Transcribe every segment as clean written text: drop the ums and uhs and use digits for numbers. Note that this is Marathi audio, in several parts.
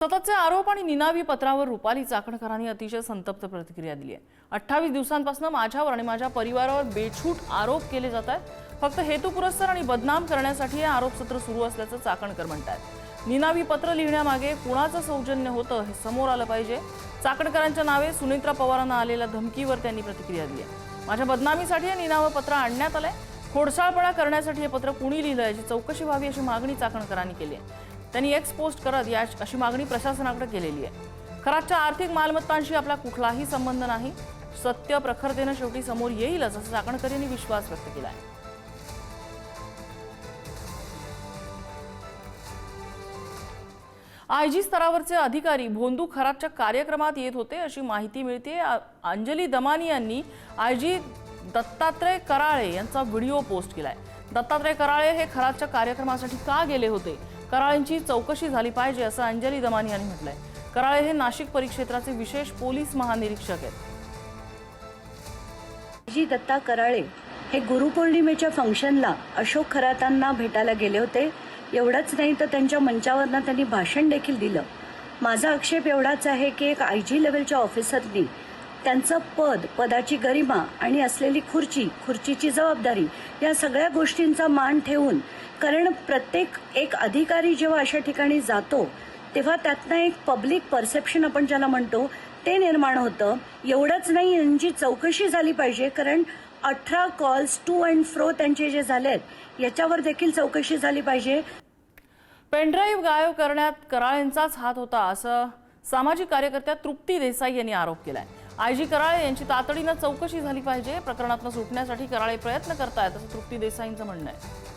सततचे आरोप आणि निनावी पत्रावर रुपाली चाकणकरांनी अतिशय संतप्त प्रतिक्रिया दिली आहे। 28 दिवसांपासून माझ्यावर आणि माझ्या परिवारावर बेछूट आरोप केले जात आहेत। फक्त हेतुपुरस्सर आणि बदनाम करण्यासाठी हे आरोपसत्र सुरू असल्याचं चाकणकर म्हणतात। निनावी पत्र लिहिण्यामागे कुणाचं सौजन्य होतं हे समोर आलं पाहिजे। चाकणकरांच्या नावे सुनेत्रा पवारांना आलेल्या धमकीवर त्यांनी प्रतिक्रिया दिली आहे। माझ्या बदनामीसाठी हे निनावं पत्र आणण्यात आलंय। खोडसाळपणा करण्यासाठी हे पत्र कुणी लिहिलं याची चौकशी व्हावी अशी मागणी चाकणकरांनी केली आहे। त्यांनी एक्स पोस्ट करत अशी मागणी प्रशासनाकडे केलेली आहे। खरातच्या आर्थिक मालमत्तांशी आपला कुठलाही संबंध नाही, सत्य प्रखरतेने शेवटी समोर येईलच असं चाकणकर यांनी विश्वास व्यक्त केला आहे। आयजी स्तरावरचे अधिकारी भोंदू खरातच्या कार्यक्रमात येत होते अशी माहिती मिळते। अंजली दमानी यांनी आयजी दत्तात्रय कराळे यांचा व्हिडिओ पोस्ट केलाय। दत्तात्रय कराळे हे खरातच्या कार्यक्रमासाठी का गेले होते, कराळेंची चौकशी झाली पाहिजे असं अंजली दमानी यांनी म्हटलंय। कराळे हे नाशिक परिक्षेत्राचे विशेष पोलीस महानिरीक्षक आहेत। जी दत्ता कराळे हे गुरुपौर्णिमेच्या फंक्शनला अशोक खरातांना भेटायला गेले होते। एवढंच नाही तर त्यांच्या मंचावरनं त्यांनी भाषण देखील दिलं। माझा आक्षेप एवढाच आहे की एक आयजी लेवलच्या ऑफिसरनी त्यांचं पदाची गरिमा आणि असलेली खुर्चीची जबाबदारी या सगळ्या गोष्टींचा मान ठेवून, कारण प्रत्येक एक अधिकारी जेव्हा अशा ठिकाणी जातो तेव्हा त्यातनं एक पब्लिक परसेप्शन आपण ज्याला म्हणतो ते निर्माण होतं। एवढंच नाही, यांची चौकशी झाली पाहिजे, कारण 18 कॉल्स टू अँड फ्रो त्यांचे जे झालेत याच्यावर देखील चौकशी झाली पाहिजे। पेनड्राईव्ह गायब करण्यात कराळेंचाच हात होता असं सामाजिक कार्यकर्त्या तृप्ती देसाई यांनी आरोप केलाय। आयजी कराळे यांची तातडीनं चौकशी झाली पाहिजे। प्रकरणातून सुटण्यासाठी कराळे प्रयत्न करतायत असं तृप्ती देसाईंचं म्हणणं आहे।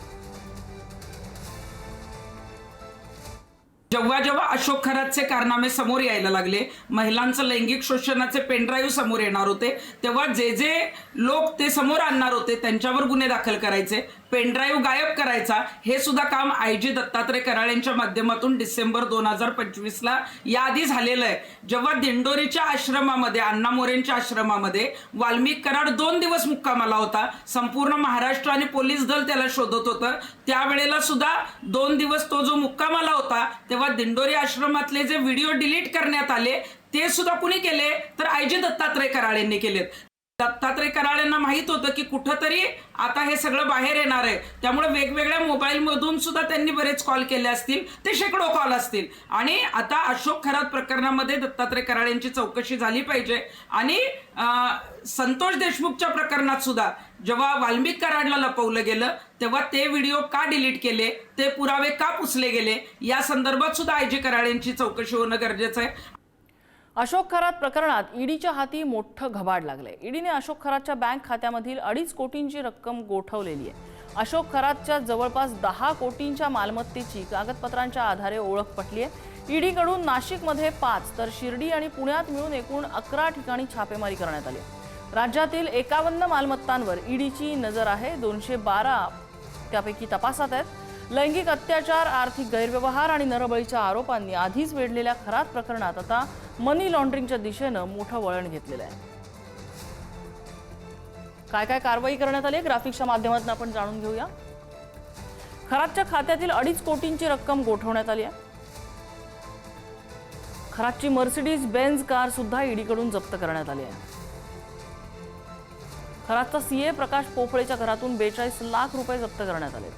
जेव्हा जेव्हा अशोक खरातचे कारनामे समोर यायला लागले, महिलांचं लैंगिक शोषणाचे पेनड्राईव्ह समोर येणार होते, तेव्हा जे लोक ते समोर आणणार होते त्यांच्यावर गुन्हे दाखल करायचे, पेनड्राईव्ह गायब करायचा, हे सुद्धा काम आयजी दत्तात्रय कराळेंच्या माध्यमातून डिसेंबर 2025ला याआधी झालेलं आहे। जेव्हा दिंडोरीच्या आश्रमामध्ये, अण्णा मोरेंच्या आश्रमामध्ये वाल्मिक कराड 2 दिवस मुक्कामाला होता, संपूर्ण महाराष्ट्र आणि पोलीस दल त्याला शोधत होतं, त्यावेळेला सुद्धा 2 दिवस तो जो मुक्कामाला होता तेव्हा दिंडोरी आश्रमातले जे व्हिडिओ डिलीट करण्यात आले ते सुद्धा कुणी केले तर आयजी दत्तात्रय कराळेंनी केलेत। दत्तात्रय कराळेंना माहित होतं की कुठंतरी आता हे सगळं बाहेर येणार आहे, त्यामुळे वेगवेगळ्या मोबाईलमधून सुद्धा त्यांनी बरेच कॉल केले असतील, ते शेकडो कॉल असतील। आणि आता अशोक खरात प्रकरणामध्ये दत्तात्रय कराळेंची चौकशी झाली पाहिजे। आणि संतोष देशमुखच्या प्रकरणात सुद्धा जेव्हा वाल्मिक कराडला लपवलं गेलं तेव्हा ते व्हिडिओ का डिलीट केले, ते पुरावे का पुसले गेले, या संदर्भात सुद्धा आयजी कराळेंची चौकशी होणं गरजेचं आहे। अशोक खरात प्रकरणात ईडीच्या हाती मोठं घबाड लागलंय। ईडीने अशोक खरातच्या बँक खात्यामधील 2.5 कोटींची रक्कम गोठवलेली आहे। अशोक खरातच्या जवळपास 10 कोटींच्या मालमत्तेची कागदपत्रांच्या आधारे ओळख पटली आहे। ईडीकडून नाशिकमध्ये 5 तर शिर्डी आणि पुण्यात मिळून एकूण 11 ठिकाणी छापेमारी करण्यात आली। राज्यातील 51 मालमत्तांवर ईडीची नजर आहे। 212 त्यापैकी तपासात आहेत। लैंगिक अत्याचार, आर्थिक गैरव्यवहार आणि नरबळीच्या आरोपांनी आधीच वेढलेल्या खरात प्रकरणात आता मनी लॉन्ड्रिंगच्या दिशेनं मोठं वळण घेतलेलं आहे। काय कारवाई करण्यात आली ग्राफिक्सच्या माध्यमातून आपण जाणून घेऊया। खरातच्या खात्यातील 2.5 कोटींची रक्कम गोठवण्यात आली आहे। खरातची मर्सिडीज बेन्झ कार सुद्धा ईडीकडून जप्त करण्यात आली आहे। खरातचा सीए प्रकाश पोफळेच्या घरातून 42 लाख रुपये जप्त करण्यात आले।